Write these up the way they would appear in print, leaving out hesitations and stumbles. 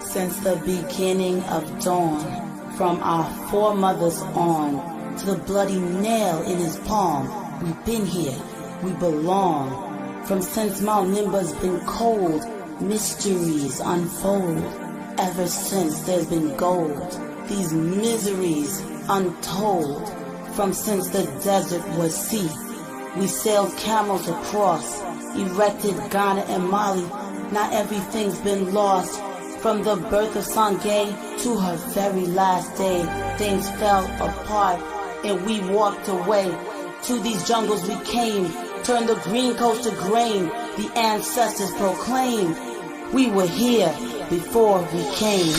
since the beginning of dawn, from our foremothers on, to the bloody nail in his palm. We've been here, we belong. From since Mount Nimba's been cold, mysteries unfold. Ever since there's been gold, these miseries untold. From since the desert was sea, we sailed camels across, erected Ghana and Mali. Not everything's been lost. From the birth of Sangay to her very last day, things fell apart and we walked away. To these jungles we came, turned the green coast to grain. The ancestors proclaimed we were here before we came.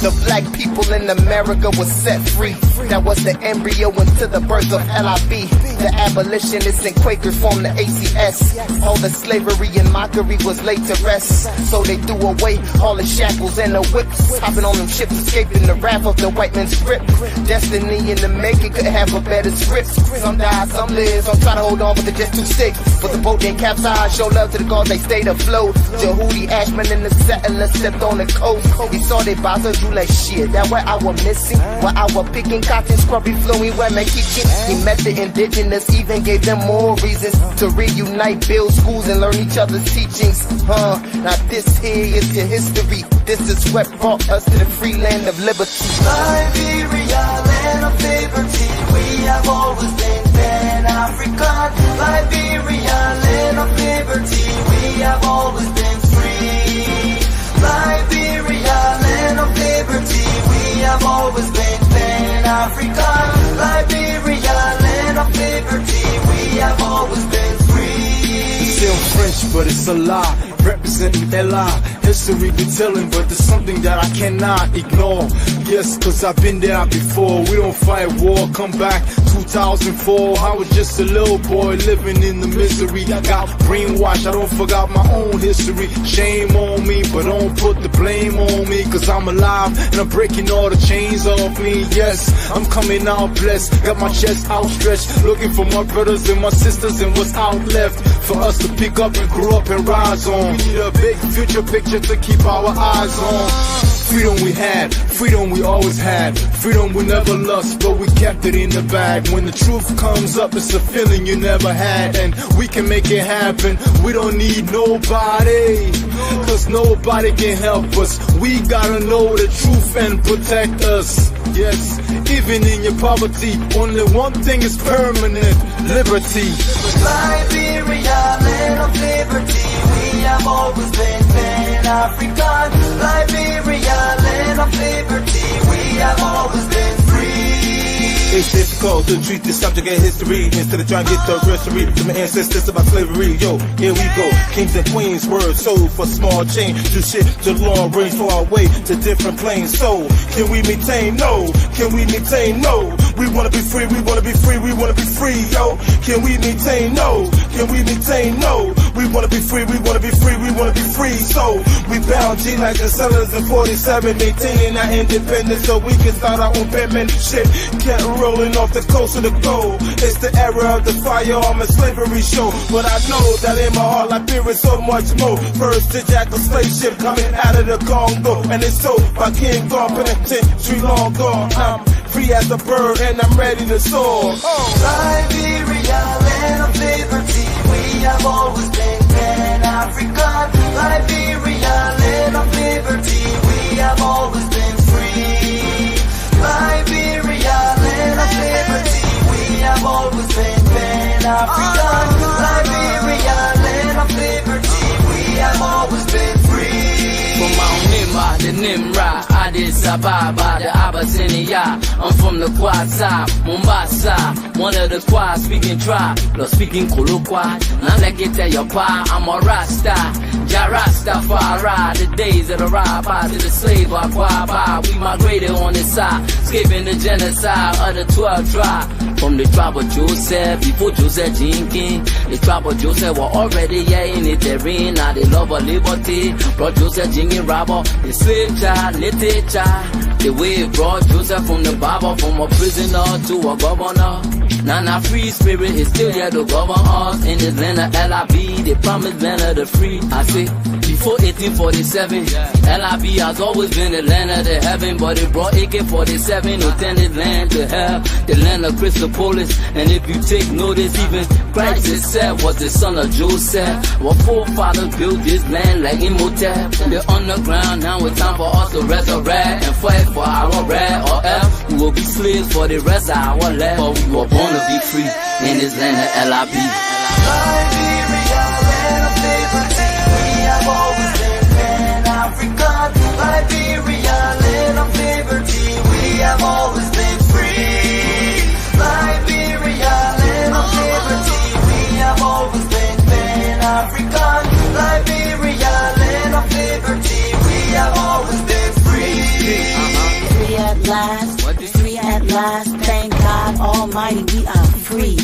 The black people in America was set free. That was the embryo into the birth of LIB. The abolitionists and Quakers formed the ACS. All the slavery and mockery was laid to rest. So they threw away all the shackles and the whips. Hopping on them ships, escaping the wrath of the white man's grip. Destiny in the making could have a better script. Some die, some live. Some try to hold on, but they're just too sick. But the boat didn't capsize. Show love to the gods, they stayed afloat. Jehudi Ashman and the settlers stepped on the coast. We saw they bothered you like shit. That what I was missing. While I was picking cotton, scrubby, flowing, women teaching. He met the indigenous, even gave them more reasons to reunite, build schools, and learn each other's teachings. Now this here is the history. This is what brought us to the free land of liberty. Liberia, land of liberty. We have always been Pan-African. Liberia, land of liberty. We have always been free. Liberia, land of liberty. We have always been Pan-African. Liberia, land of liberty. We have always been free. Still French, but it's a lie. Representing LI, history be telling, but there's something that I cannot ignore. Yes, cause I've been there before. We don't fight war, come back 2004. I was just a little boy living in the misery. I got brainwashed, I don't forgot my own history. Shame on me, but don't put the blame on me. Cause I'm alive and I'm breaking all the chains off me. Yes, I'm coming out blessed, got my chest outstretched, looking for my brothers and my sisters and what's out left for us to pick up and grow up and rise on. We need a big future picture to keep our eyes on. Freedom we had, freedom we always had. Freedom we never lost, but we kept it in the bag. When the truth comes up, it's a feeling you never had. And we can make it happen, we don't need nobody. Cause nobody can help us. We gotta know the truth and protect us. Yes, even in your poverty, only one thing is permanent: liberty. Liberia, land of liberty. We have always been Pan-African. Liberia, land of liberty. We have always been free. It's difficult to treat this subject as history instead of trying to get the recipe to my ancestors about slavery. Yo, here we go. Kings and queens were sold for small change to ship to long range for our way to different planes. So, can we maintain? No. Can we maintain? No. We wanna be free, we wanna be free, we wanna be free, yo. Can we maintain? No. Can we maintain? No. We wanna be free, we wanna be free, we wanna be free. So, we bound G like the settlers in 47, maintaining our independence so we can start our own penmanship. Kept rolling off the coast of the gold. It's the era of the firearm and slavery show. But I know that in my heart Liberia's so much more. First the jackal slave ship coming out of the Congo, and it's so by King gone, penitentiary long gone. I'm free as a bird and I'm ready to soar. Liberia, land of liberty. We have always been Pan-African. Liberia, land of liberty. We have always been free. Liberia, land of liberty. We have always been Pan-African. Liberia, land of liberty. We have always been free. From Mount Nimba, the Nimra, Addis Ababa, the Abyssinia. I'm from the Quad side, Mombasa, one of the Quad speaking tribe, plus speaking Kolokwa. Now let me tell your pa, I'm a Rasta, Jarastafari. The days of the rabbi to the slave Aquaba. We migrated on the side, escaping the genocide of the 12 tribe. From the tribe of Joseph, before Joseph Jenkins, the tribe of Joseph were already here in the terrain. Now they love of liberty, brought Joseph Jenkins robber, the slave child, little child. The way it brought Joseph from the barber, from a prisoner to a governor. Now free spirit is still here to govern us in this land of LIB, the promised land of the free. I say, before 1847. LIB has always been the land of the heaven, but it brought AK-47, no tenant land to hell, the land of Chrysopolis. And if you take notice, even Christ himself was the son of Joseph. Our forefathers built this land like Imhotep. The underground, now it's time for us to resurrect and fight for our right, or else we will be slaves for the rest of our life. But we were born to be free in this land of LIB. Liberia, land of liberty, we have always been Pan-African. Liberia, land of liberty, we have always been free. Liberia, land of liberty, we have always been Pan-African. Liberia, land of liberty, we have always been free. Free at last, free at last, thank God Almighty, we are free.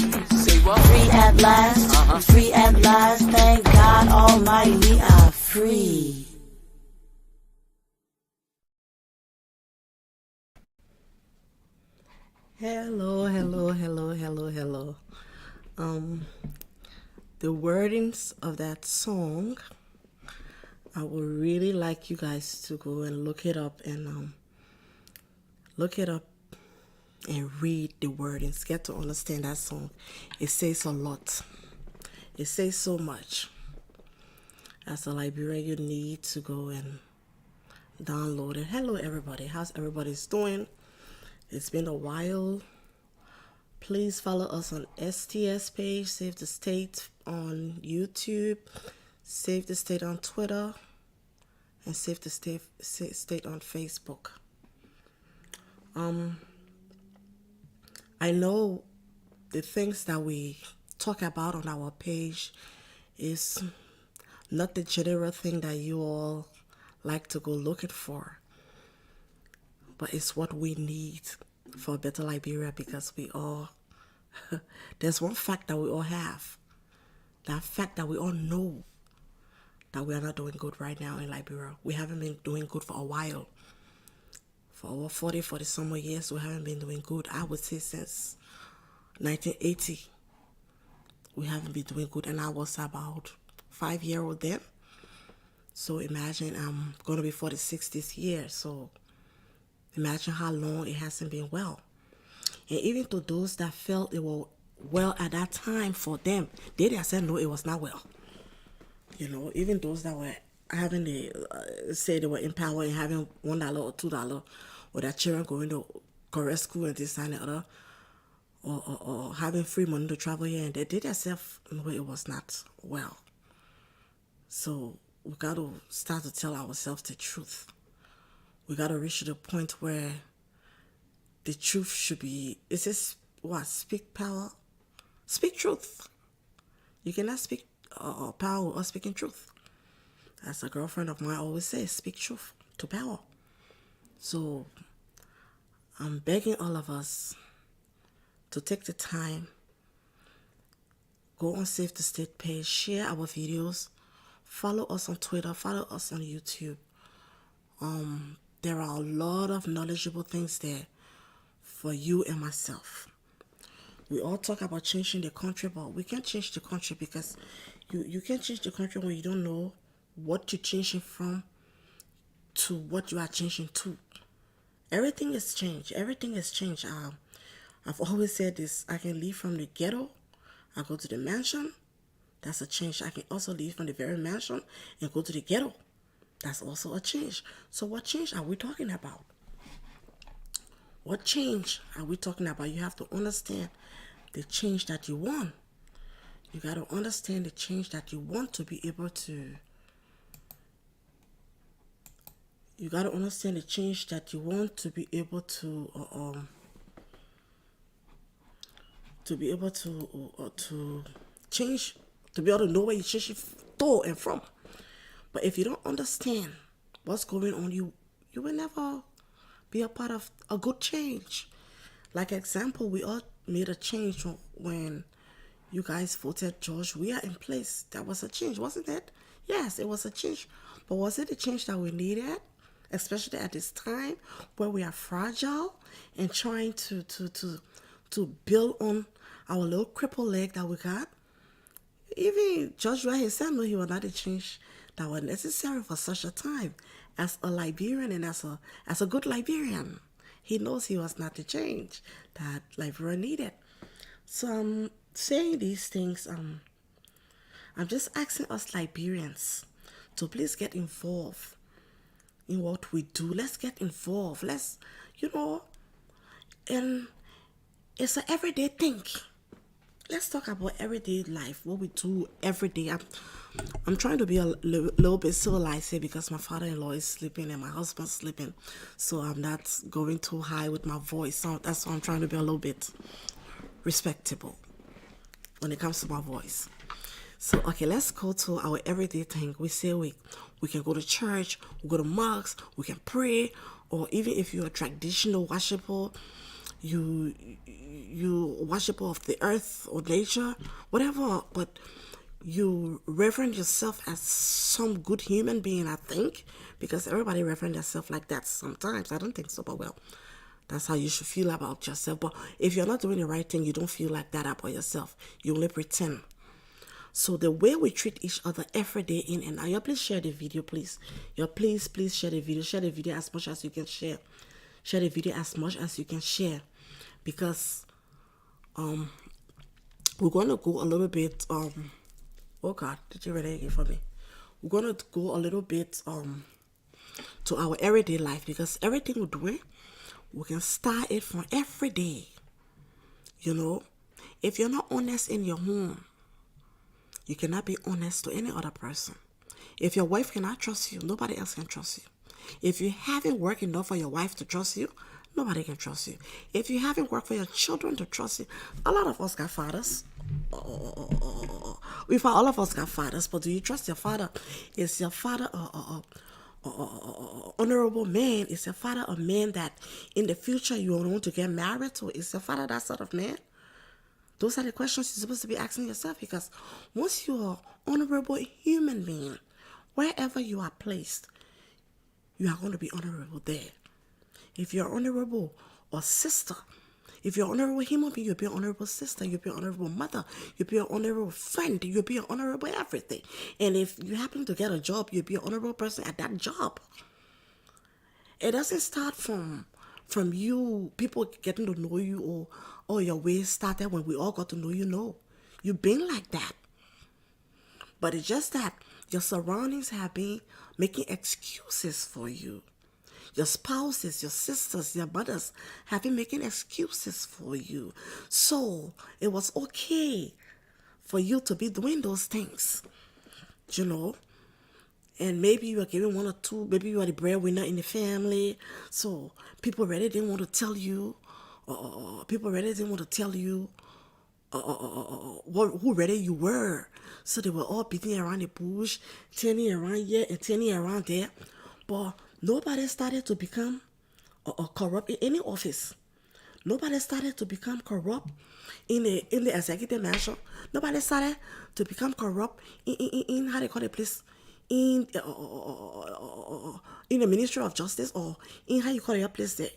Free at last, free at last, thank God Almighty, we are free. Hello. The wordings of that song, I would really like you guys to go and look it up and read the wordings. Get to understand that song. It says a lot. It says so much. As a Liberian, you need to go and download it. Hello, everybody. How's everybody's doing? It's been a while. Please follow us on STS page, Save the State on YouTube, Save the State on Twitter, and Save the State on Facebook. I know the things that we talk about on our page is not the general thing that you all like to go looking for, but it's what we need for a better Liberia, because we all, there's one fact that we all have, that fact that we all know that we are not doing good right now in Liberia. We haven't been doing good for a while. For over 40 some more years, we haven't been doing good. I would say since 1980, we haven't been doing good, and I was about 5-year-old then. So imagine I'm going to be 46 this year, so imagine how long it hasn't been well. And even to those that felt it was well at that time, for them, they said no, it was not well. You know, even those that were having say they were in power and having $1 or $2, or their children going to Korea school and this and the other, or having free money to travel here, and they themselves know it was not well. So we got to start to tell ourselves the truth. We got to reach to the point where the truth should be, it says what? Speak power, speak truth. You cannot speak power or speaking truth. As a girlfriend of mine always says, speak truth to power. So I'm begging all of us to take the time, go on Save the State page, share our videos, follow us on Twitter, follow us on YouTube. There are a lot of knowledgeable things there for you and myself. We all talk about changing the country, but we can't change the country, because you can't change the country when you don't know what you're changing from to what you are changing to. Everything is changed. Everything has changed. I've always said this. I can leave from the ghetto, I go to the mansion. That's a change. I can also leave from the very mansion and go to the ghetto. That's also a change. So what change are we talking about? What change are we talking about? You have to understand the change that you want. You got to understand the change that you want to be able to. You got to understand the change that you want to be able to change, to be able to know where you're changing to and from. But if you don't understand what's going on, you will never be a part of a good change. Like example, we all made a change when you guys voted George Weah in place. That was a change, wasn't it? Yes, it was a change. But was it the change that we needed? Especially at this time where we are fragile and trying to build on our little crippled leg that we got. Even George Weah himself knew he was not the change that were necessary for such a time. As a Liberian and as a good Liberian, he knows he was not to change that Liberia needed. So I'm saying these things. I'm just asking us Liberians to please get involved in what we do. Let's get involved. Let's, and it's an everyday thing. Let's talk about everyday life, what we do every day. I'm trying to be a little bit civilized here because my father-in-law is sleeping and my husband's sleeping. So I'm not going too high with my voice. So that's why I'm trying to be a little bit respectable when it comes to my voice. So, okay, let's go to our everyday thing. We say we can go to church, we go to mosques, we can pray, or even if you're a traditional worshiper, you worshiper of the earth or nature, whatever, but you reverend yourself as some good human being, I think, because everybody reverend themselves like that sometimes. I don't think so, but well, that's how you should feel about yourself. But if you're not doing the right thing, you don't feel like that about yourself. You only pretend. So the way we treat each other every day in and out, y'all please share the video, please. Y'all please share the video. Share the video as much as you can share. Share the video as much as you can share. Because we're going to go a little bit, oh God, did you read it again for me? We're going to go a little bit to our everyday life, because everything we're doing, we can start it from every day. If you're not honest in your home, you cannot be honest to any other person. If your wife cannot trust you, nobody else can trust you. If you haven't worked enough for your wife to trust you, nobody can trust you. If you haven't worked for your children to trust you, a lot of us got fathers. All of us got fathers, but do you trust your father? Is your father honorable man? Is your father a man that in the future you want to get married to? Is your father that sort of man? Those are the questions you're supposed to be asking yourself, because once you are honorable human being, wherever you are placed, you are going to be honorable there. If you're honorable or sister, if you're honorable human being, you'll be an honorable sister, you'll be an honorable mother, you'll be an honorable friend, you'll be an honorable everything. And if you happen to get a job, you'll be an honorable person at that job. It doesn't start from you, people getting to know you, or your ways started when we all got to know you. No, you've been like that. But it's just that your surroundings have been making excuses for you. Your spouses, your sisters, your mothers have been making excuses for you. So it was okay for you to be doing those things, And maybe you are giving one or two, maybe you are the breadwinner in the family. So people really didn't want to tell you, who really you were. So they were all beating around the bush, turning around here and turning around there. But nobody started to become corrupt in any office. Nobody started to become corrupt in the executive mansion. Nobody started to become corrupt in how they call the place, in the Ministry of Justice, or in how you call your place there,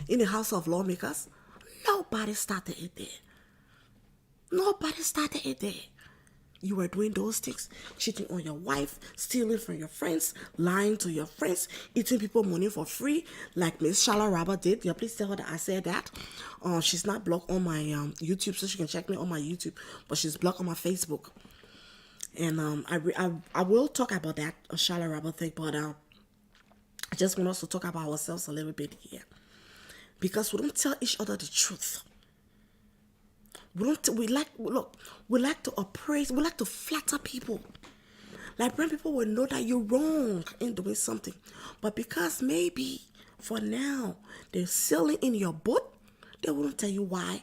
in the House of Lawmakers. Nobody started it there. Nobody started it there. You were doing those things, cheating on your wife, stealing from your friends, lying to your friends, eating people money for free, like Miss Shala Rabba did. Yeah, please tell her that I said that. She's not blocked on my YouTube, so she can check me on my YouTube, but she's blocked on my Facebook. And I will talk about that Shala Rabba thing, but I just want us to talk about ourselves a little bit here, because we don't tell each other the truth. We like to appraise, we like to flatter people. Like when people will know that you're wrong in doing something. But because maybe for now they're sailing in your boat, they won't tell you why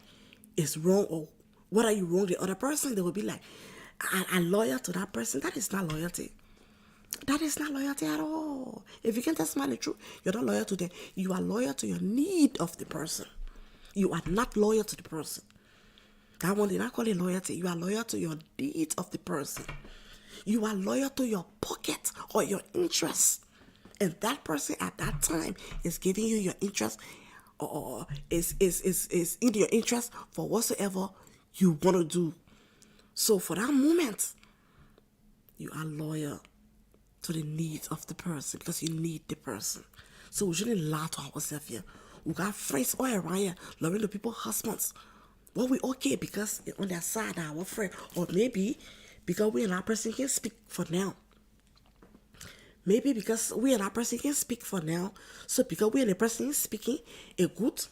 it's wrong or what are you wrong the other person. They will be like, I'm loyal to that person. That is not loyalty. That is not loyalty at all. If you can't tell somebody the truth, you're not loyal to them. You are loyal to your need of the person. You are not loyal to the person. That one, they're not calling loyalty. You are loyal to your needs of the person. You are loyal to your pocket or your interest. And that person at that time is giving you your interest, or is in your interest for whatsoever you want to do. So for that moment, you are loyal to the needs of the person because you need the person. So we shouldn't lie to ourselves here. We got friends all around here, loving the people's husbands. Well, we okay because on their side our friend, or maybe because we and our person can speak for now. Maybe because we and our person can speak for now. So because we and the person is speaking, it good.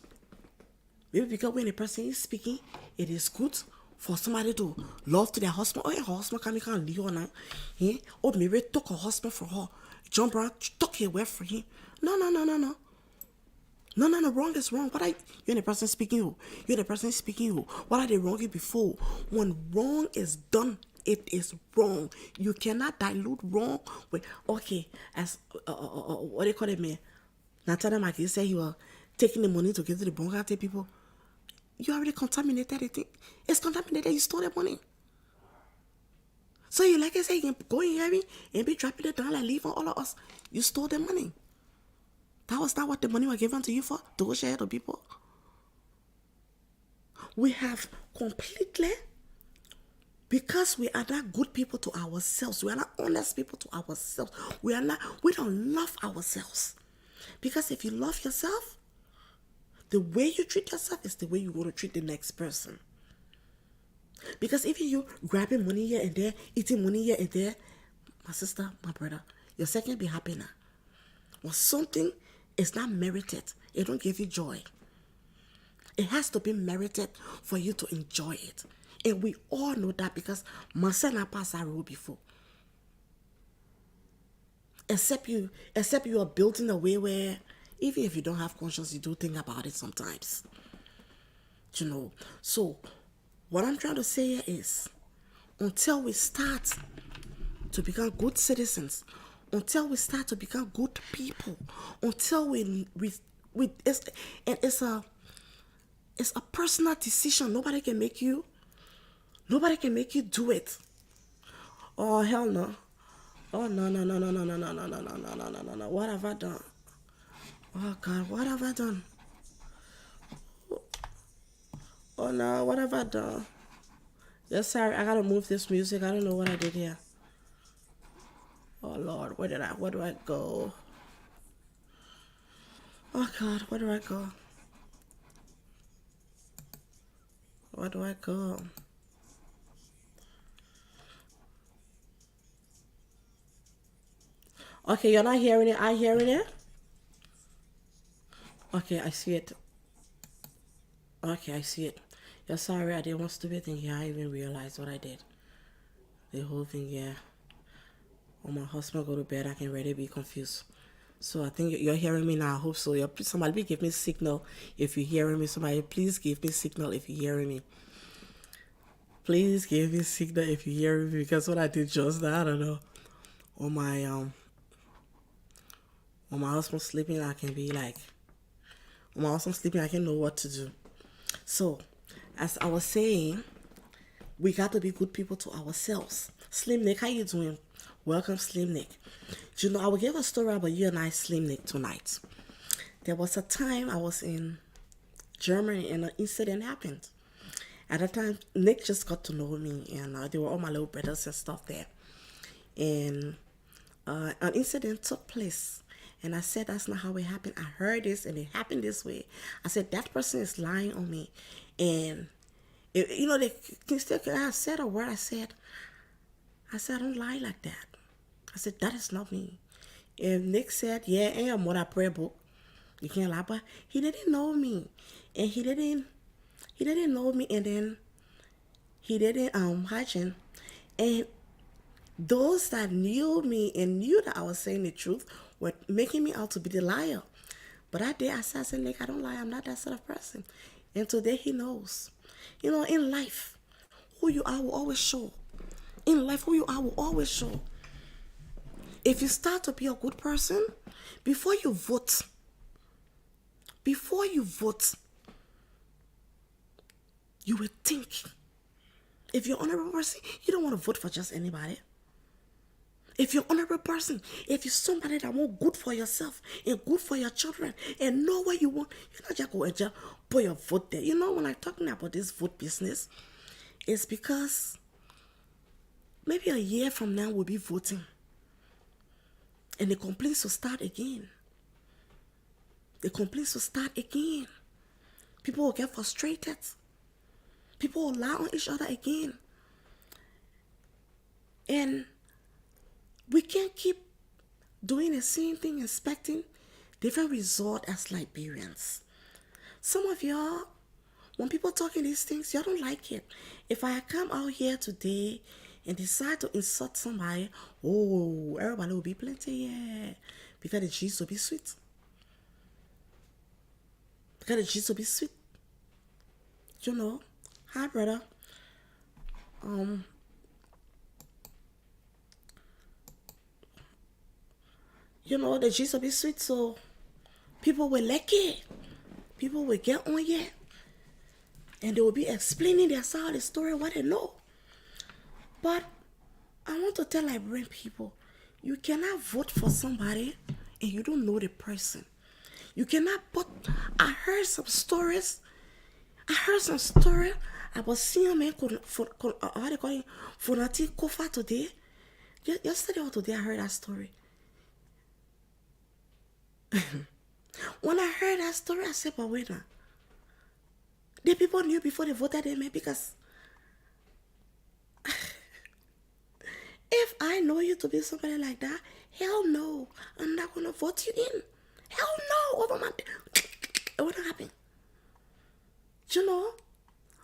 Maybe because we and the person is speaking, it is good for somebody to love to their husband. Oh, her husband can leave her now. Yeah? Or maybe took her husband for her. Jump around, took her away from him. No. No, wrong is wrong. What are you and the person speaking you? You're the person speaking you. What are they wrong before? When wrong is done, it is wrong. You cannot dilute wrong with, okay, as, what do you call it, man? Natana Maki say you are taking the money to give to the Bongate people. You already contaminated it. It's contaminated. You stole the money. So you, like I say, you can go in heavy and be dropping it down like leaving all of us. You stole the money. That was not what the money was given to you for, to go share to people. We have completely, because we are not good people to ourselves, we are not honest people to ourselves, we don't love ourselves. Because if you love yourself, the way you treat yourself is the way you want to treat the next person. Because if you grabbing money here and there, eating money here and there, my sister, my brother, your second be happy now. When something is not merited, it don't give you joy. It has to be merited for you to enjoy it. And we all know that because myself and passed that road before. Except you are built in a way where even if you don't have conscience, you do think about it sometimes. You know. So what I'm trying to say here is, until we start to become good citizens, until we start to become good people, until it's a personal decision. Nobody can make you do it. Oh hell no. Oh no. What have I done? Oh God, what have I done? Oh no, what have I done? Yes, sorry, I gotta move this music. I don't know what I did here. Oh Lord, where do I go? Oh God, where do I go? Where do I go? Okay, you're not hearing it. I'm hearing it. Okay, I see it. Okay, I see it. Yeah, sorry, I did one stupid thing here. I didn't even realize what I did. The whole thing, yeah. When my husband go to bed, I can already be confused. So I think you're hearing me now. I hope so. Somebody give me signal if you're hearing me. Somebody please give me signal if you're hearing me. Please give me signal if you're hearing me, because what I did just now, I don't know. On my husband sleeping, I can be like, when my husband sleeping, I can know what to do. So, as I was saying, we got to be good people to ourselves. Slim Nick, how you doing? Welcome, Slim Nick. You know, I will give a story about you and I, Slim Nick, tonight. There was a time I was in Germany and an incident happened. At that time, Nick just got to know me, and they were all my little brothers and stuff there. And an incident took place. And I said, that's not how it happened. I heard this and it happened this way. I said, that person is lying on me. And, they still could have said a word. I said, I don't lie like that. I said, that is not me. And Nick said, yeah, and I'm on a prayer book. You can't lie, but he didn't know me. And he didn't know me, and then he didn't hygiene. And those that knew me and knew that I was saying the truth were making me out to be the liar. But I said, Nick, I don't lie. I'm not that sort of person. And today he knows. In life, who you are will always show. In life, who you are will always show. If you start to be a good person, before you vote, you will think. If you're an honorable person, you don't want to vote for just anybody. If you're an honorable person, if you're somebody that want good for yourself and good for your children and know what you want, you're not just going to put your vote there. When I'm talking about this vote business, it's because maybe a year from now we'll be voting. And the complaints will start again. The complaints will start again. People will get frustrated. People will lie on each other again. And we can't keep doing the same thing, expecting different result as Liberians. Some of y'all, when people talking these things, y'all don't like it. If I come out here today and decide to insult somebody, oh, everybody will be plenty, yeah. Because the cheese will be sweet. Because the cheese will be sweet. You know, hi brother. You know, the cheese will be sweet, so people will like it. People will get on it. And they will be explaining their side of the story, what they know. But I want to tell Liberian people, you cannot vote for somebody and you don't know the person. You cannot put, I heard some story about seeing a man how they call him, Fonati Kofa today. Yesterday or today I heard that story. When I heard that story, I said, but wait now. The people knew before they voted him, because if I know you to be somebody like that, hell no, I'm not going to vote you in. Hell no, over my... It wouldn't happen. You know,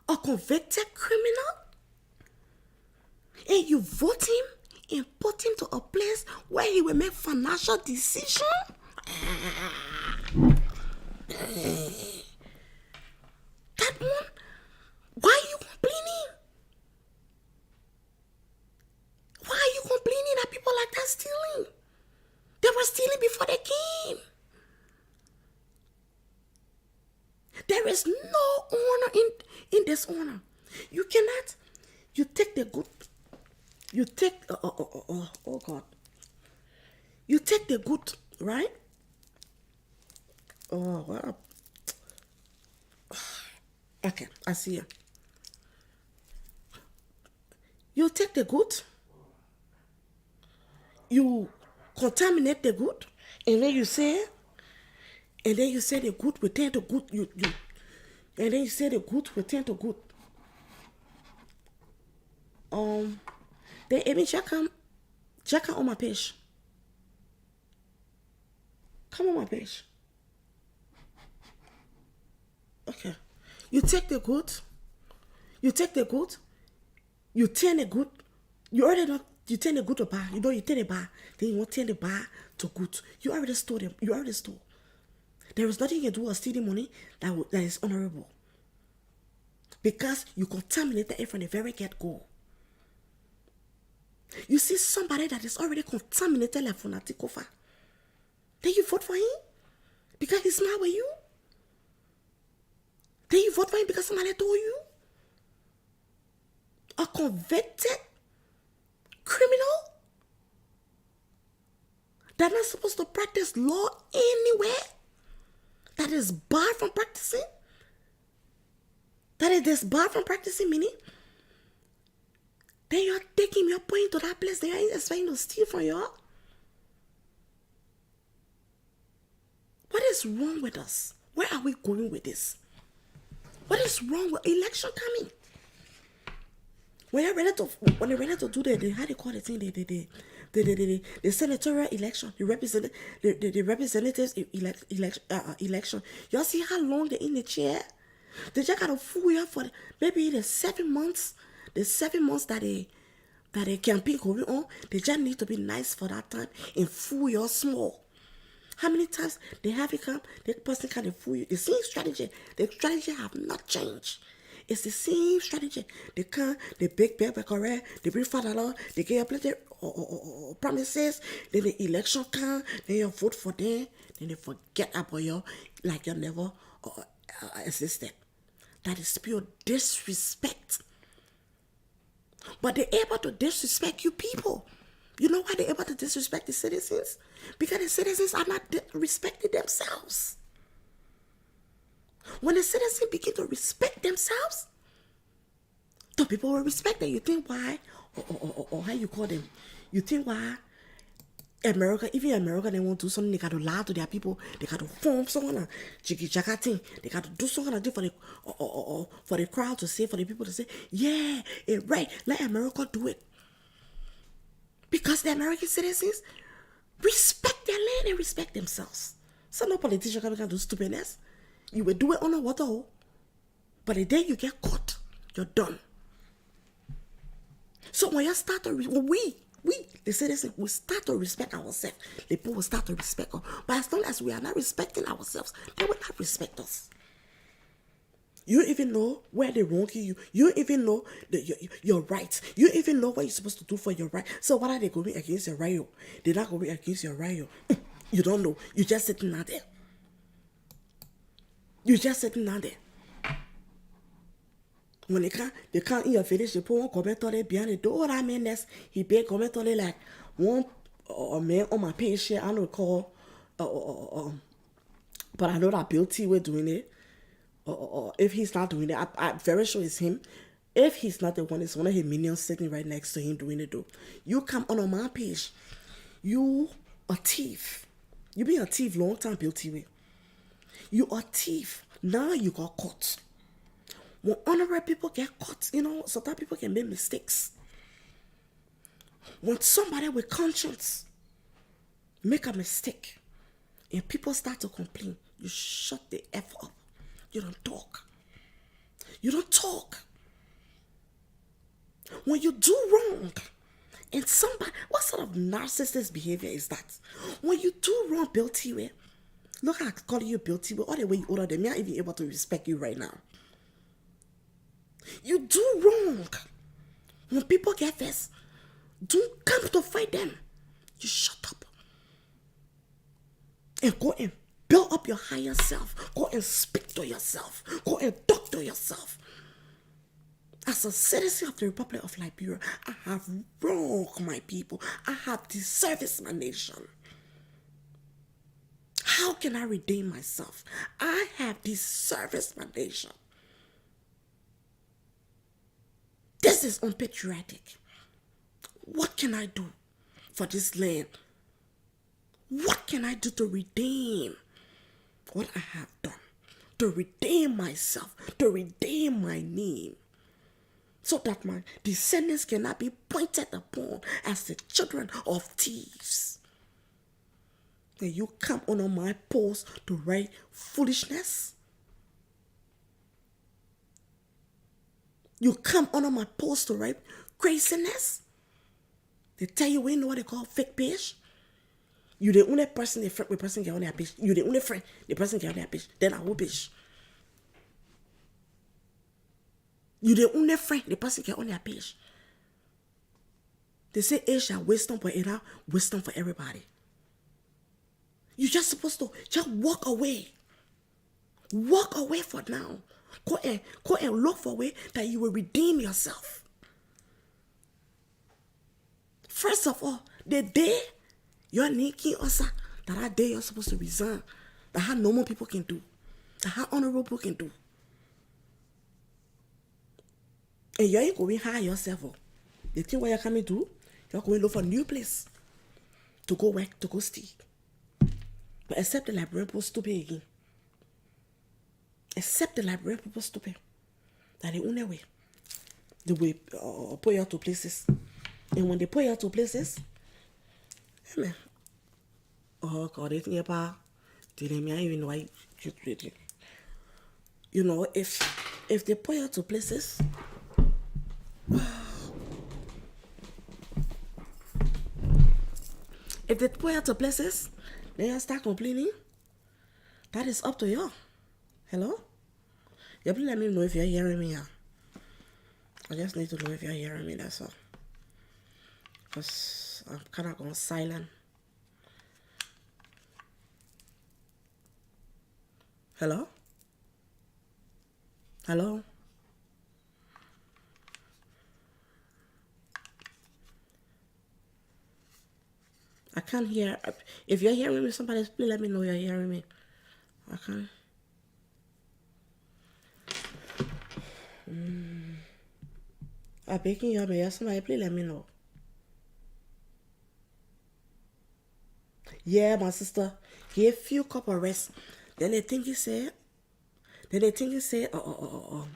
a convicted criminal, and you vote him and put him to a place where he will make financial decisions. That one, why are you complaining? Why are you complaining that people like that stealing? They were stealing before they came. There is no honor in dishonor. You cannot, you take the good, you take, oh God. You take the good, right? Oh, wow. Okay, I see you. You take the good, you contaminate the good, and then you say the good will turn to good. And then you say the good will turn to good. Then even check out on my page. Come on my page. Okay. You take the good, you turn the good, you already know, you turn the good to bad, you know you turn the bad, then you want to turn the bad to good. You already stole them, you already stole. There is nothing you can do with stealing money that is honorable. Because you contaminated it from the very get-go. You see somebody that is already contaminated like Fonati Kofa, then you vote for him because he's not with you. Then you vote for him because somebody told you. A convicted criminal that not supposed to practice law anywhere, that is barred from practicing, that is disbarred from practicing, meaning then you're taking your point to that place, they are expecting to steal from you. What is wrong with us? Where are we going with this? What is wrong with election coming? When they're ready to do the how they call the thing, the senatorial election, the representatives election. Y'all see how long they're in the chair? They just gotta fool you for maybe the 7 months. The 7 months that they campaign going on, they just need to be nice for that time and fool you small. How many times they have it come, the person can fool you. The same strategy. The strategy have not changed. It's the same strategy. They come, they beg correct, they bring Father Lord, they get a plenty promises, then the election come, then you vote for them, then they forget about you like you never existed. That is pure disrespect. But they're able to disrespect you people. You know why they're able to disrespect the citizens? Because the citizens are not respecting themselves. When the citizens begin to respect themselves, the people will respect them. You think why? or how you call them. You think why America, even America, they want to do something, they got to lie to their people, they got to form something, jiggy jagga thing, they got to do something for the for the crowd to say, for the people to say, yeah, it's right, let America do it. Because the American citizens respect their land and respect themselves. So no politician can do stupidness. You will do it on a water hole, but the day you get caught, you're done. So when you start to, we, the citizens, we start to respect ourselves. The people will start to respect us. But as long as we are not respecting ourselves, they will not respect us. You don't even know where they wrong you. You don't even know your rights. You don't even know what you're supposed to do for your right. So what are they going against your right? They're not going against your right. You don't know. You're just sitting out there. You're just sitting out there. When they can't in your village, they put one comment on it behind the door. I mean, that's he paid comment on it like one man on my page here. I don't call, but I know that Bill T were doing it. If he's not doing it, I'm very sure it's him. If he's not the one, it's one of his minions sitting right next to him doing it though. You come on my page, you a thief. You been a thief long time, Bill T. You a thief. Now you got caught. When honorable people get caught, sometimes people can make mistakes. When somebody with conscience make a mistake and people start to complain, you shut the F up. You don't talk. You don't talk. When you do wrong, and somebody, what sort of narcissist behavior is that? When you do wrong, Bill T, look at calling you Bill T, all the way you older than me, I'm even able to respect you right now. You do wrong. When people get this, don't come to fight them. You shut up. And go and build up your higher self. Go and speak to yourself. Go and talk to yourself. As a citizen of the Republic of Liberia, I have wronged my people. I have disserviced my nation. How can I redeem myself? I have disserviced my nation. This is unpatriotic. What can I do for this land? What can I do to redeem what I have done? To redeem myself, to redeem my name, so that my descendants cannot be pointed upon as the children of thieves. And you come on my post to write foolishness? You come under my post to write craziness? They tell you we know what they call fake page? You the only person the friend the person get on their page. You the only friend the person get on their page. Then I will page. You the only friend the person get on their page. They say age shall wisdom, but it wisdom for everybody. You just supposed to just walk away. Walk away for now. Go and look for a way that you will redeem yourself. First of all, the day you're making us that day you're supposed to resign. That how normal people can do. That how honorable people can do. And you ain't going to hire yourself. The thing what you're coming to, you're going to look for a new place to go work, to go stay. But except the Liberian people stupid again. Except the Liberian people stupid. That the only way. They will put you out to places. And when they put you out to places, amen. Oh God, they think about didn't even know why you did it. You know, if they put you out to places, if they put you out to places, then you start complaining. That is up to you. Hello? You please let me know if you're hearing me. I just need to know if you're hearing me, that's all. Because I'm kind of going silent. Hello? Hello? I can't hear. If you're hearing me, somebody please let me know you're hearing me. I can't. I'm picking you up, and somebody please let me know. Yeah, my sister, he a few cup of rest. Then they think he said, Then they think he said, oh,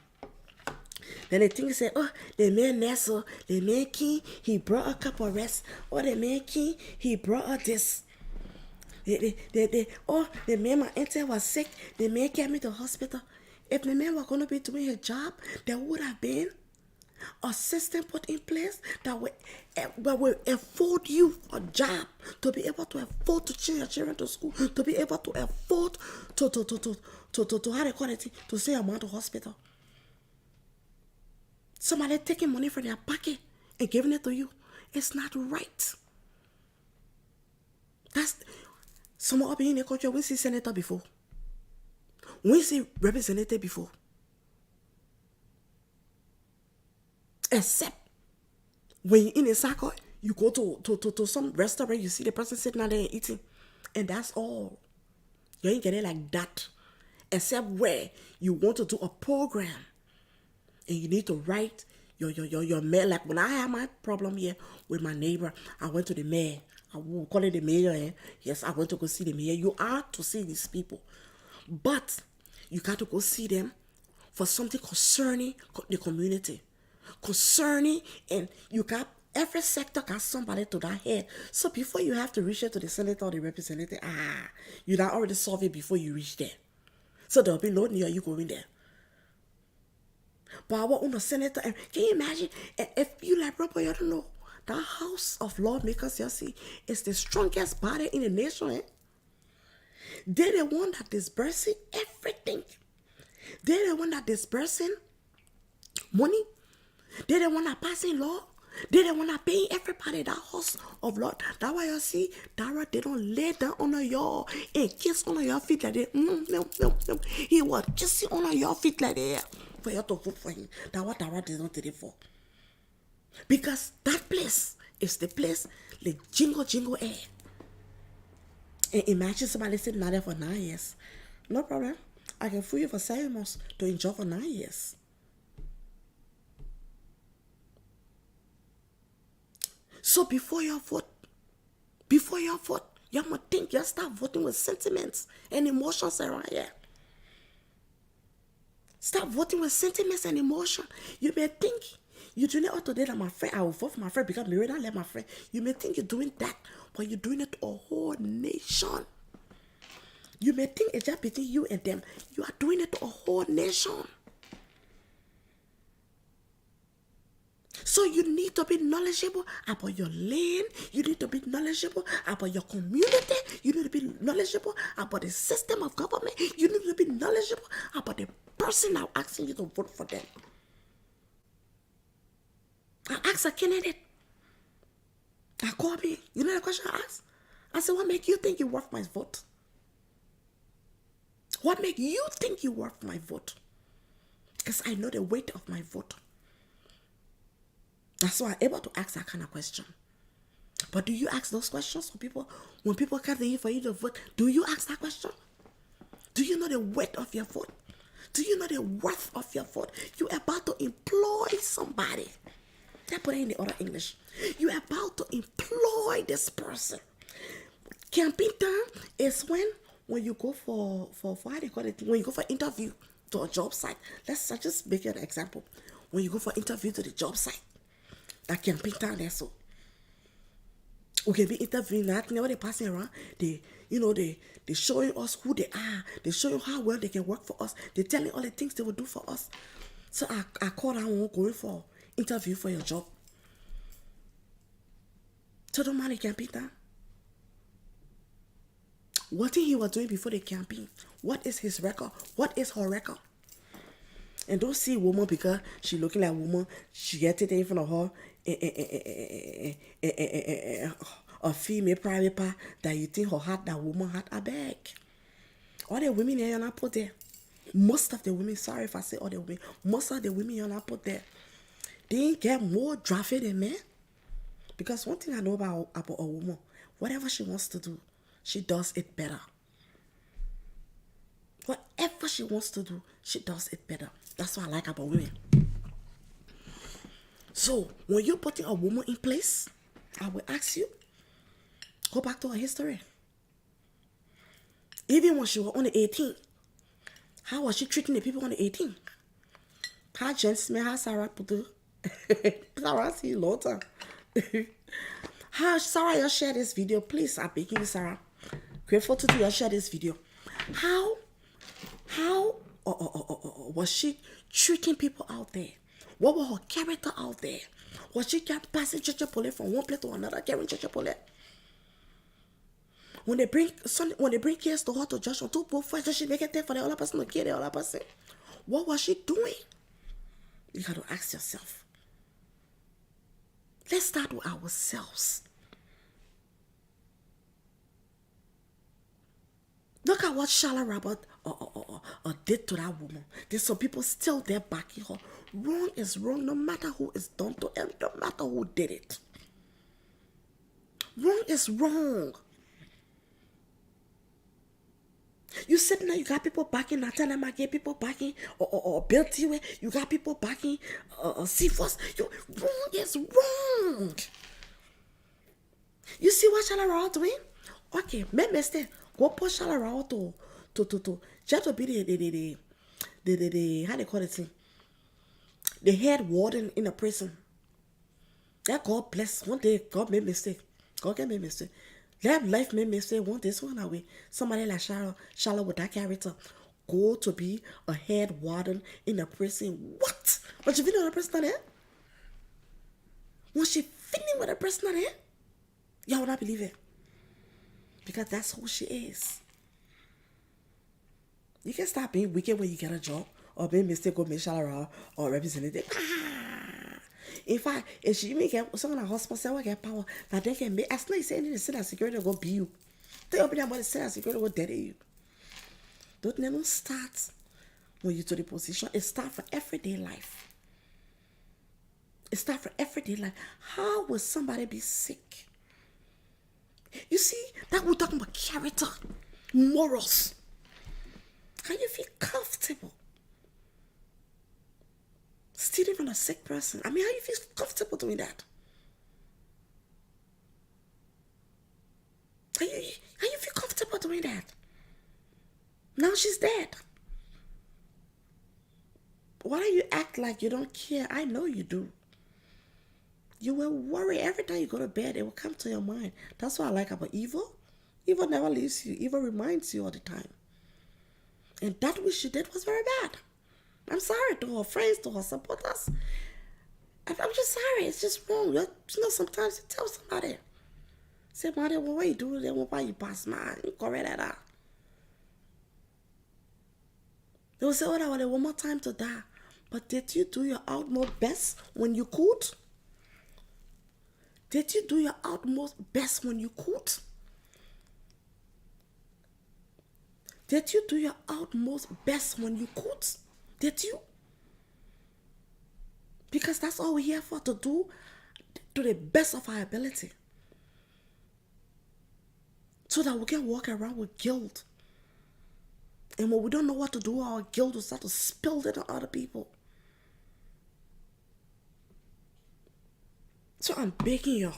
the man Nestle, the man King, he brought a cup of rest. Or the man King, he brought a this. The man, my auntie was sick. The man came me to the hospital. If the man was going to be doing his job, there would have been a system put in place that will afford you a job, to be able to afford to send your children to school, to be able to afford to how they call it, to send your mom to hospital. Somebody taking money from their pocket and giving it to you. It's not right. That's some of in the country. We see senator before. We see representative before. Except when you're in a circle, you go to some restaurant, you see the person sitting out there and eating. And that's all. You ain't getting like that. Except where you want to do a program and you need to write your mayor. Like when I had my problem here with my neighbor, I went to the mayor. I will call it the mayor. Yes, I went to go see the mayor. You are to see these people. But you got to go see them for something concerning the community. Concerning, and you got every sector got somebody to that head. So before you have to reach out to the senator or the representative, you not already solve it before you reach there. So there'll be no need of you going there. But I want on the senator, and can you imagine if you like Robert, you don't know, that House of Lawmakers, you see, is the strongest body in the nation. They're the one that disbursing everything. They're the one that disbursing money. They're the one that passing law. They're the one that paying everybody that House of Law. That's why you see, Dara, they don't lay down on your and kiss on your feet like that. No. He was kissing on your feet like that for you to vote for him. That's what Dara did not do it for. Because that place is the place, the jingle air. And imagine somebody sitting out there for 9 years. No problem. I can fool you for 7 months to enjoy for 9 years. So before you vote, you must think, you start voting with sentiments and emotions around here. Start voting with sentiments and emotion. You may think you're doing it all today that my friend, I will vote for my friend because Miranda left my friend. You may think you're doing that, but you're doing it to a whole nation. You may think it's just between you and them. You are doing it to a whole nation. So you need to be knowledgeable about your land. You need to be knowledgeable about your community. You need to be knowledgeable about the system of government. You need to be knowledgeable about the person now asking you to vote for them. I asked a candidate. I called me. You know the question I asked? I said, what make you think you're worth my vote? What make you think you're worth my vote? Because I know the weight of my vote. That's why I'm able to ask that kind of question. But do you ask those questions for people? When people come to you for you to vote, do you ask that question? Do you know the weight of your vote? Do you know the worth of your vote? You're about to employ somebody. They put it in the other English. You're about to employ this person. Campaign time is when you go for how they call it, when you go for interview to a job site. Let's just make an example. When you go for interview to the job site, that campaign time there, so we can be interviewing that thing. When they passing around, they showing us who they are. They showing how well they can work for us. They telling all the things they will do for us. So I called that one going for interview for your job. So don't mind the campaign time. What he was doing before the campaign? What is his record? What is her record? And don't see a woman because she looking like a woman. She get it in front of her. A female private part that you think her heart, that woman had a bag. All the women here are not put there. Most of the women, sorry if I say all the women, most of the women are not put there. They get more drafted than men. Because one thing I know about a woman, whatever she wants to do, she does it better. Whatever she wants to do, she does it better. That's what I like about women. So when you're putting a woman in place, I will ask you, go back to her history. Even when she was only 18, how was she treating the people under 18? How James me, how Sarah put Sarah see long time. How Sarah you share this video, please? I'm begging you, Sarah. Grateful to you share this video. How was she treating people out there? What was her character out there? Was she kept passing church police from one place to another, carrying church police? When they bring kids to her to judge on two both first, she make it there for the other person to kill the other person. What was she doing? You got to ask yourself. Let's start with ourselves. Look at what Charlotte Robert did to that woman. There's some people still there backing her. Wrong is wrong no matter who is done to them, no matter who did it. Wrong is wrong. You sitting there, you got people backing Natana Maggie, people backing or Bill Tiwe, you got people backing C-Force. Wrong is wrong. You see what Charlotte Robert doing? Okay, make mistake. Go push Charlotte Robert to just to be the how they call it thing? The head warden in a prison. That God bless. One day God made mistake. God can make mistake. Let life made mistake. One day one away. Somebody like Charlotte with that character go to be a head warden in a prison. What? But you feel the person there? When she feeling with a person there, y'all would not believe it. Because that's who she is. You can stop being wicked when you get a job or being mistake or make Charlotte or representative. In fact, if she may get someone in the hospital, will get power that they can make. As long as they say the security will go be you. They open their money, say security will dead you. Don't never start when you to the position. It starts for everyday life. It starts for everyday life. How will somebody be sick? You see, that we're talking about character, morals. How you feel comfortable stealing from a sick person? I mean, how you feel comfortable doing that? How you feel comfortable doing that? Now she's dead. Why do you act like you don't care? I know you do. You will worry every time you go to bed. It will come to your mind. That's what I like about evil. Evil never leaves you. Evil reminds you all the time. And that which she did was very bad. I'm sorry to her friends, to her supporters. I'm just sorry. It's just wrong. You know, sometimes you tell somebody. Say, "Mother, what you do? Then why you pass man? You correct that." They will say, "Oh, I want one more time to die." But did you do your utmost best when you could? Did you do your utmost best when you could? Did you do your utmost best when you could? Did you? Because that's all we're here for, to do to the best of our ability. So that we can walk around with guilt. And when we don't know what to do with our guilt, we start to spill it on other people. So I'm begging you.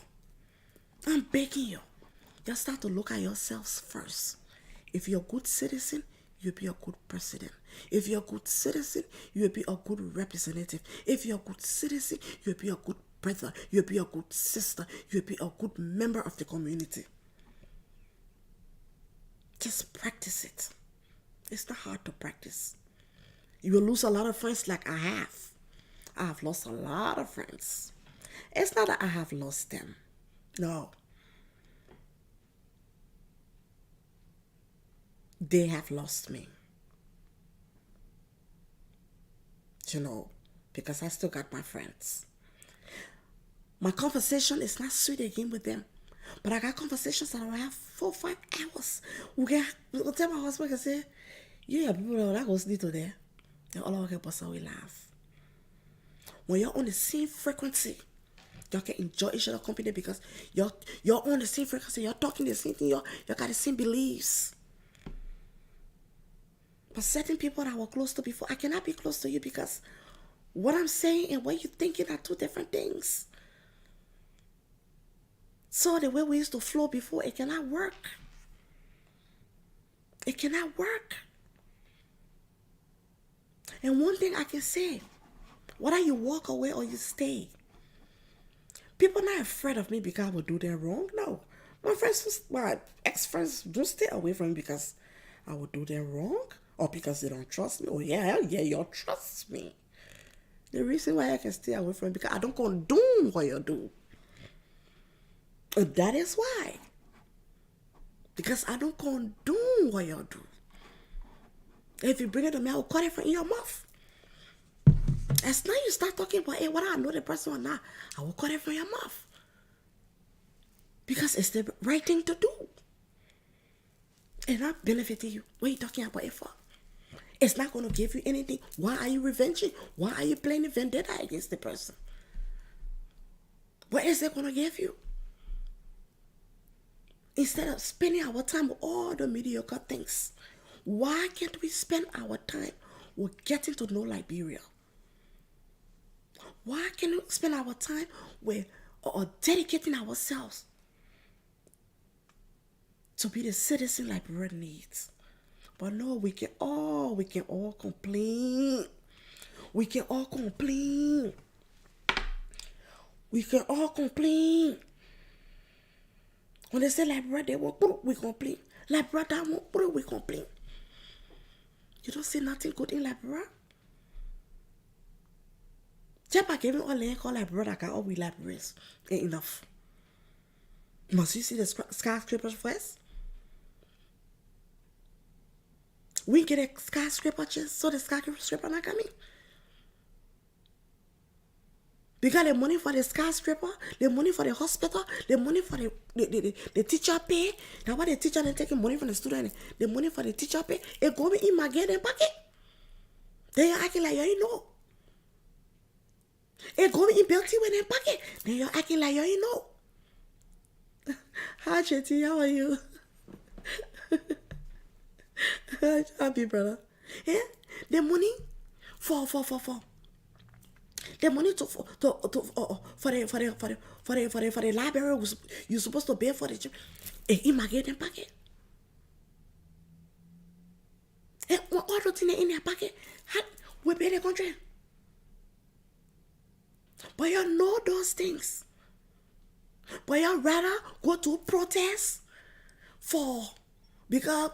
You start to look at yourselves first. If you're a good citizen, you'll be a good president. If you're a good citizen, you'll be a good representative. If you're a good citizen, you'll be a good brother. You'll be a good sister. You'll be a good member of the community. Just practice it. It's not hard to practice. You will lose a lot of friends like I have. I have lost a lot of friends. It's not that I have lost them. No. They have lost me. You know, because I still got my friends. My conversation is not sweet again with them. But I got conversations that I will have 4 or 5 hours. We'll tell my husband, I say, "Yeah, people that goes to there." And all of us person we laugh. When you're on the same frequency, you can enjoy each other's company because you're on the same frequency, you're talking the same thing, you got the same beliefs. But certain people that I was close to before, I cannot be close to you because What I'm saying and what you're thinking are two different things. So the way we used to flow before, it cannot work. It cannot work. And one thing I can say, whether you walk away or you stay, people are not afraid of me because I will do them wrong. No. My ex-friends don't stay away from me because I will do them wrong or because they don't trust me. Oh yeah, you trust me. The reason why I can stay away from it because I don't condone what you do. And that is why. Because I don't condone what you do. If you bring it to me, I will cut it from your mouth. As now you start talking about, hey, whether I know the person or not, I will cut it from your mouth. Because it's the right thing to do. It's not benefiting you. What are you talking about it for? It's not going to give you anything. Why are you revenging? Why are you playing vendetta against the person? What is it going to give you? Instead of spending our time with all the mediocre things, why can't we spend our time with getting to know Liberia? Why can't we spend our time with or dedicating ourselves to be the citizen Liberia needs? But no, we can all complain. We can all complain. We can all complain. When they say Liberia, they want, we complain. Liberia, that want, we complain. You don't see nothing good in Liberia? Just by giving all land called Liberia, that got all we Liberians ain't enough. Must you see the skyscrapers first? We get a skyscraper just so the skyscraper not coming. Because the money for the skyscraper, the money for the hospital, the money for the teacher pay. Now what the teacher they taking money from the student, the money for the teacher pay, it go in my get and pocket. They are acting like you know. It go in built in their pocket. They are acting like you know. Hi Chetty, how are you? Happy brother. Yeah? The money for the money for the library was you supposed to pay for the chip. In my get and pocket. And all the things in their pocket, we pay the country. But you know those things. But you rather go to protest because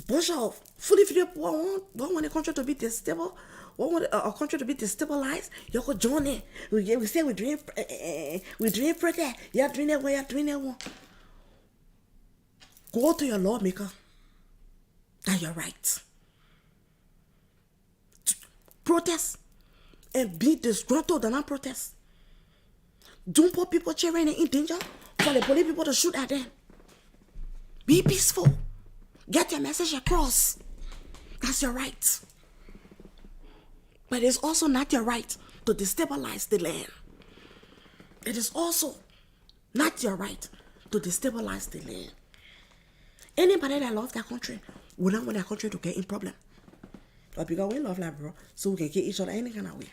bunch of fully people don't want the country to be stable. Want a country to be destabilized, you could join it. We say we're doing protest. You're doing that way, you're doing that one. Go to your lawmaker. That's your right. Protest and be disgruntled and not protest. Don't put people cheering in danger for the police people to shoot at them. Be peaceful. Get your message across. That's your right. But it's also not your right to destabilize the land. It is also not your right to destabilize the land. Anybody that loves that country will not want that country to get in problem. But because we love Liberia, so we can get each other any kind of way.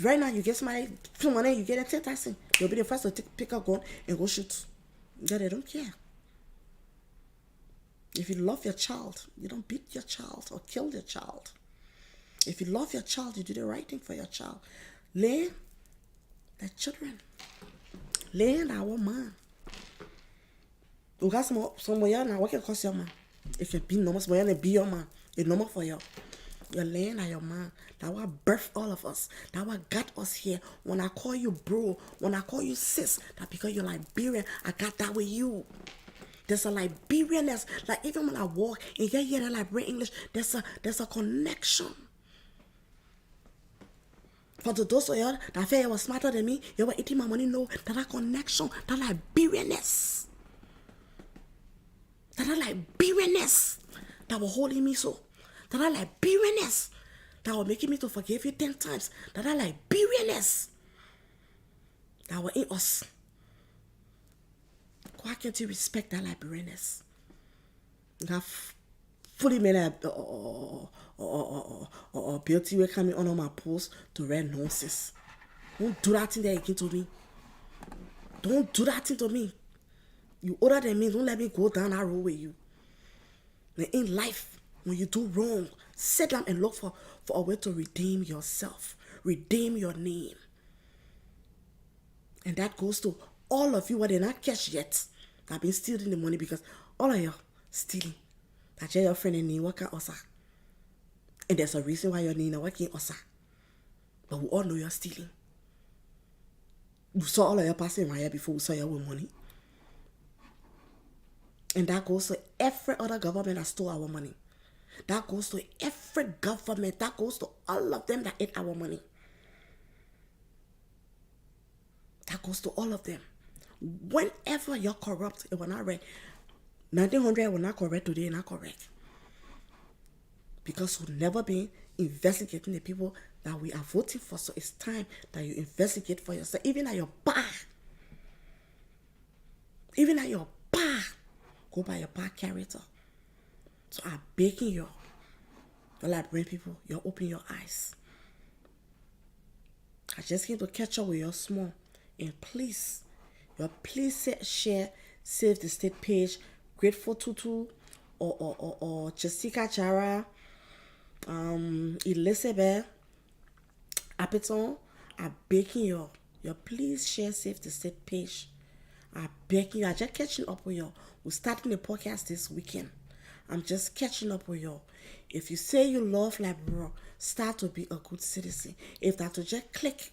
Right now, you get somebody, you get a 10,000. You'll be the first to pick a gun and go shoot. Yeah, they don't care. If you love your child, you don't beat your child or kill your child. If you love your child, you do the right thing for your child. Land, the children. Land our man. You got some y'all now, what can cost your man? If you be normal, some y'all be your man. It's normal for you. Your land are your man. That what birthed all of us. That what got us here. When I call you bro, when I call you sis, that because you're Liberian, I got that with you. There's a Liberianness. Like even when I walk and you hear that Liberian English, there's a connection. For those of y'all that feel you were smarter than me, you were eating my money, no, that connection, that Liberianness. That Liberianness that was holding me so. That Liberianness that was making me to forgive you 10 times. That Liberianness that was in us. Why can't you respect that Liberianness? fully made or beauty will coming on my post to read nonsense. Don't do that thing there again to me. Don't do that thing to me. You older than me, don't let me go down that road with you. And in life, when you do wrong, sit down and look for a way to redeem yourself. Redeem your name. And that goes to all of you who did not catch yet. That been stealing the money, because all of you stealing. That your friend and me working osa. And there's a reason why you're not working osa. But we all know you're stealing. We saw all of you passing right here before we saw you with money. And that goes to every other government that stole our money. That goes to every government. That goes to all of them that ate our money. That goes to all of them. Whenever you're corrupt, it will not read. 1900 will not correct today, not correct. Because we've never been investigating the people that we are voting for. So it's time that you investigate for yourself. Even at your bar. Even at your bar. Go by your bar character. So I'm begging you. You're Liberian people. You're open your eyes. I just came to catch up with your small. And please share, save the state page. Grateful Tutu or Jessica Chara, Elizabeth Apeton, I'm begging you. Please share, save the state page. I'm begging you. I'm just catching up with you. We're starting the podcast this weekend. I'm just catching up with you. If you say you love Liberia, start to be a good citizen. If that to just click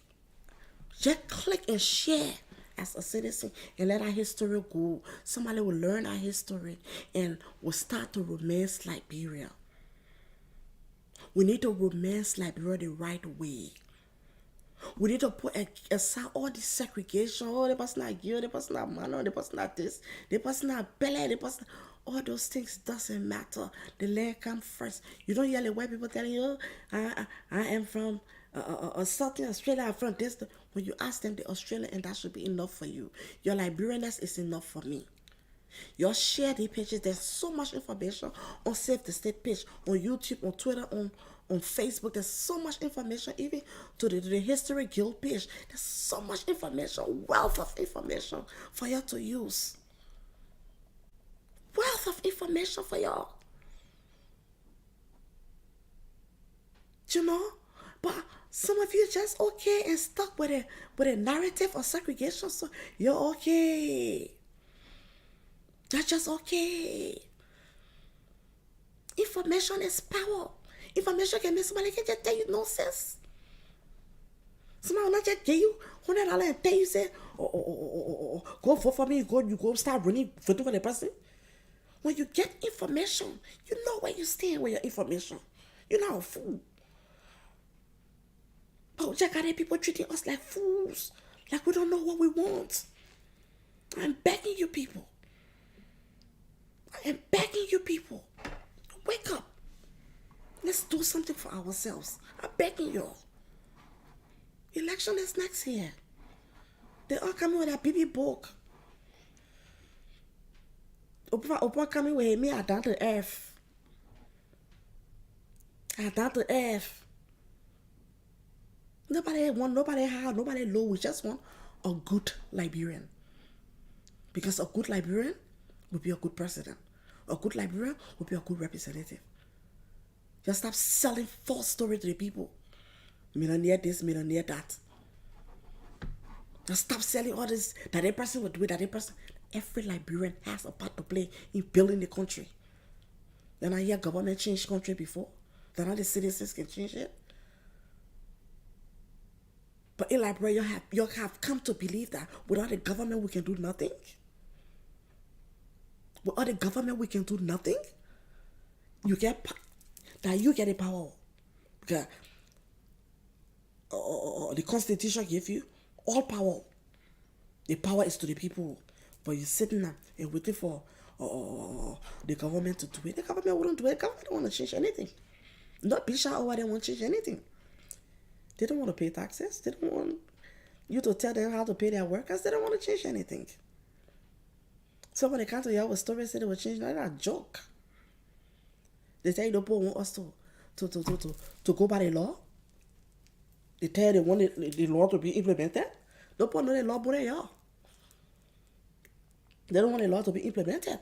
and share as a citizen and let our history go. Somebody will learn our history and will start to romance Liberia. We need to romance Liberia the right way. We need to put aside all this segregation. Oh, the person not you, the person not man, the person not this, the person not belly, the person. All those things doesn't matter. The land comes first. You don't hear the white people telling you, I am from Southern Australia, I'm from this. When you ask them the Australian, and that should be enough for you. Your Liberianness is enough for me. Your share the pages. There's so much information on Save the State page, on YouTube, on Twitter, on Facebook. There's so much information, even to the History Guild page. There's so much information, wealth of information for you to use. Wealth of information for y'all. You know? But some of you just okay and stuck with a narrative of segregation, so you're okay. That's just okay. Information is power. Information can make somebody can just tell you nonsense. Somebody will not just give you $100 and tell you, say, go vote for me, you go start running voting for the person. When you get information, you know where you stand with your information. You're not a fool. But Jack, are people treating us like fools? Like we don't know what we want. I'm begging you people. I am begging you people. Wake up. Let's do something for ourselves. I'm begging you. Election is next year. They all coming with a baby book. Opa coming with me, I down to earth. I down to earth. Nobody want, nobody high, nobody low. We just want a good Liberian. Because a good Liberian will be a good president. A good Liberian will be a good representative. Just stop selling false story to the people. Millionaire this, millionaire that. Just stop selling all this, that a person will do it, that a person. Every Liberian has a part to play in building the country. Then I hear government change country before. Then all the citizens can change it. But in Liberia, you have come to believe that without the government, we can do nothing. Without the government, we can do nothing. You get the power. Okay. The Constitution gives you all power. The power is to the people. But you're sitting there and waiting for the government to do it. The government wouldn't do it. The government don't want to change anything. Not Bishop over there won't change anything. They don't want to pay taxes. They don't want you to tell them how to pay their workers. They don't want to change anything. Somebody can't tell you a story said they will change. That's a joke. They tell you the people want us to go by the law. They tell you they want the law to be implemented. The people know the law, but y'all. They don't want the law to be implemented.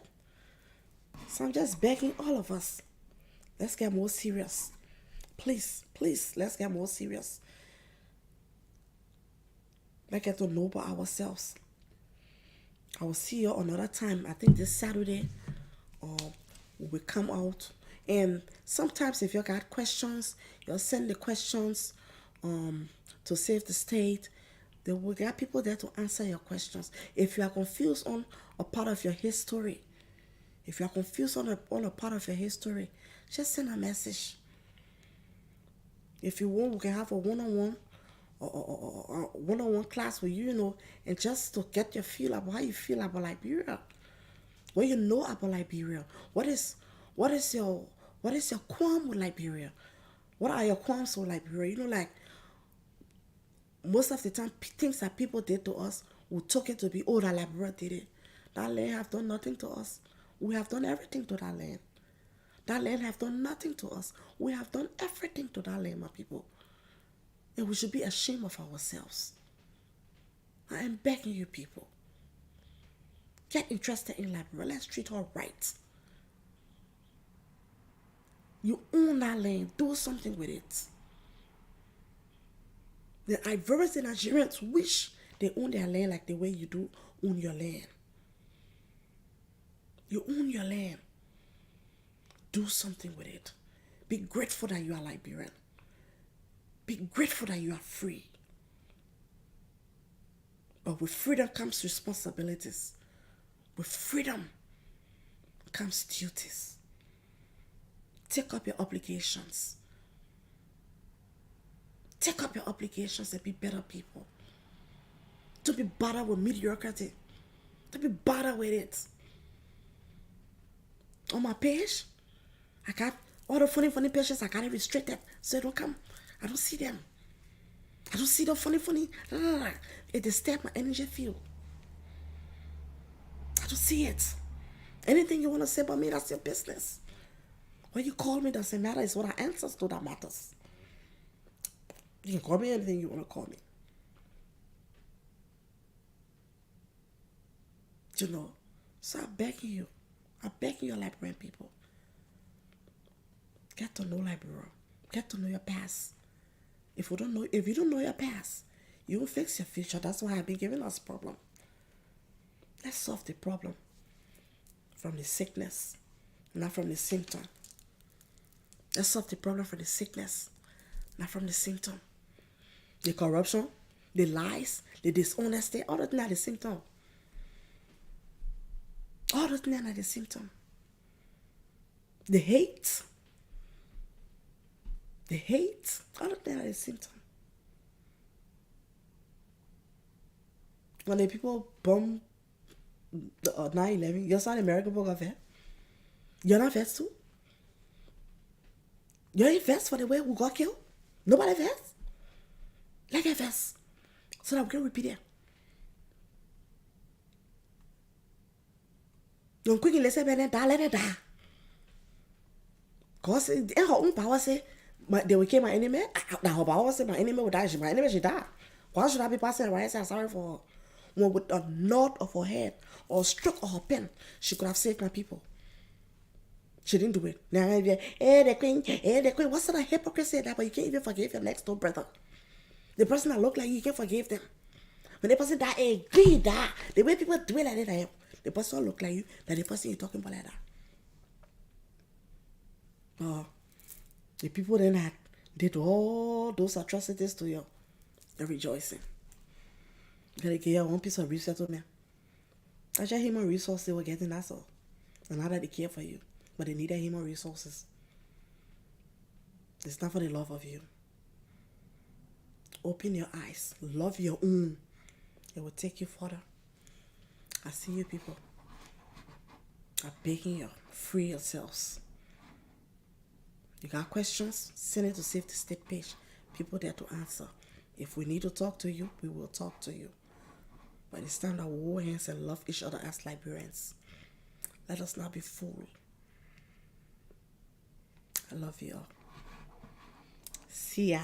So I'm just begging all of us, let's get more serious. Please, let's get more serious. Let's get to know about ourselves. I will see you another time. I think this Saturday, we will come out. And sometimes if you got questions, you'll send the questions to Save the State. There will get people there to answer your questions. If you are confused on a part of your history, if you are confused on a part of your history, just send a message. If you want, we can have a one-on-one class with you, and just to get your feel about how you feel about Liberia. What you know about Liberia. What is your qualm with Liberia? What are your qualms with Liberia? Like most of the time, things that people did to us, we took it to be, oh, that Liberia did it. That land have done nothing to us. We have done everything to that land. That land have done nothing to us. We have done everything to that land, my people. And we should be ashamed of ourselves. I am begging you people. Get interested in Liberia. Let's treat her right. You own that land. Do something with it. The Ivorians and Nigerians wish they own their land like the way you do own your land. You own your land. Do something with it. Be grateful that you are Liberian. Be grateful that you are free. But with freedom comes responsibilities. With freedom comes duties. Take up your obligations. Take up your obligations and be better people. Don't be bothered with mediocrity. Don't be bothered with it. On my page, I got all the funny pages. I got it restricted so they don't come. I don't see them. I don't see the funny. It disturbs my energy field. I don't see it. Anything you want to say about me, that's your business. What you call me doesn't matter. It's what I answer to that matters. You can call me anything you want to call me. So I'm begging you, Liberian people. Get to know Liberia. Get to know your past. If you don't know your past, you will fix your future. That's why I've been giving us problem. Let's solve the problem from the sickness, not from the symptom. Let's solve the problem from the sickness, not from the symptom. The corruption, the lies, the dishonesty, all of that are the symptom. All of that are the symptom. The hate, all of that are the symptom. When the people bomb the 9/11, you're not American people got vet. You're not vets too. You ain't vets for the way we got killed. Nobody vets. Like a vest. So that we can repeat it. Don't quickly let it die. Because in her own power say, they will kill my enemy. Now her power say my enemy will die. My enemy should die. Why should I be passing around and say sorry for her? When with a nod of her head or a stroke of her pen, she could have saved my people. She didn't do it. Now, the queen. What sort of hypocrisy is that? But you can't even forgive your next door brother. The person that look like you can't forgive them. When the person die, die. The way people do it like that, the person look like you, that the person you're talking about like that. The people then that did all those atrocities to you, they're rejoicing. You gotta give you one piece of resettlement. That's just human resources they were getting, that's all. And not that they care for you, but they need their human resources. It's not for the love of you. Open your eyes. Love your own. It will take you further. I see you people. I'm begging you. Free yourselves. You got questions? Send it to Save the State page. People there to answer. If we need to talk to you, we will talk to you. But it's time that we hold hands and love each other as Liberians. Let us not be fooled. I love you all. See ya.